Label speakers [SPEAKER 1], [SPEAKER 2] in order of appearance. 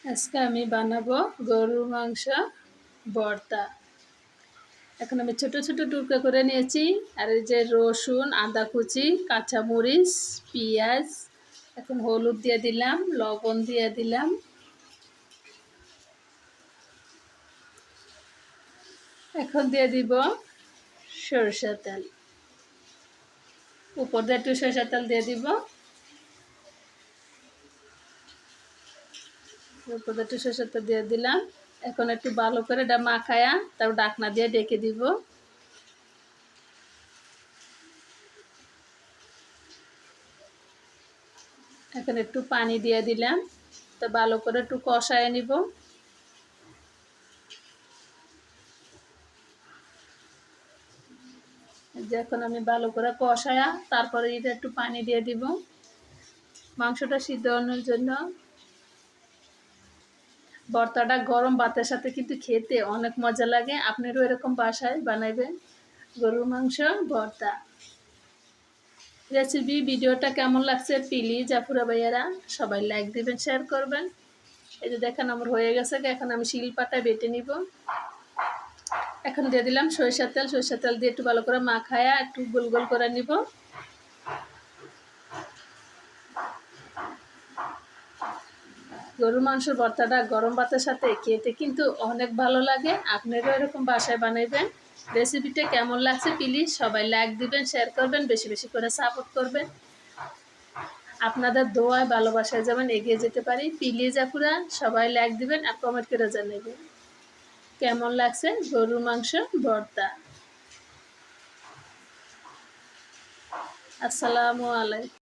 [SPEAKER 1] আজকে আমি বানাবো গরুর মাংস ভর্তা। এখন আমি ছোট ছোট টুকরো করে নিয়েছি। আর এই যে রসুন, আদা কুচি, কাঁচামরিচ, পেঁয়াজ, এখন হলুদ দিয়ে দিলাম, লবণ দিয়ে দিলাম, এখন দিয়ে দিব সরষের তেল। উপর দিয়ে একটু সরষের তেল দিয়ে দিব, উপর দিয়ে একটু সরষের তেল দিয়ে দিলাম। এখন একটু ভালো করে এটা মাখায়া তারপর ঢাকনা দিয়ে ডেকে দিব। এখন একটু পানি দিয়ে দিলাম, তো ভালো করে একটু কষায় নিব। এখন আমি ভালো করে কষায়া তারপরে এটা একটু পানি দিয়ে দিব মাংসটা সিদ্ধ হওয়ার জন্য। ভর্তাটা গরম ভাতের সাথে কিন্তু খেতে অনেক মজা লাগে। আপনারও এরকম বাসায় বানাইবেন গরুর মাংস ভর্তা। রেসিপি ভিডিওটা কেমন লাগছে প্লিজ আপুরা ভাইয়ারা সবাই লাইক দিবেন, শেয়ার করবেন। এই যে দেখেন আমার হয়ে গেছে, এখন আমি শিলপাটায় বেটে নিব। এখন দিয়ে দিলাম সরিষার তেল, সরিষার তেল দিয়ে একটু ভালো করে মাখায়া একটু গোল গোল করে নিব। গরুর মাংসের ভর্তাটা গরম ভাতের সাথে খেতে কিন্তু অনেক ভালো লাগে। আপনারাও এরকম বাসায় বানাইবেন। রেসিপিটা কেমন লাগছে প্লিজ সবাই লাইক দিবেন, শেয়ার করবেন, বেশি বেশি করে সাপোর্ট করবেন। আপনাদের দোয়ায় ভালোবাসায় যেমন এগিয়ে যেতে পারি। প্লিজ আপুরা সবাই লাইক দিবেন আর কমেন্ট করে জানাবেন কেমন লাগছে গরুর মাংস ভর্তা। আসসালামু আলাইকুম।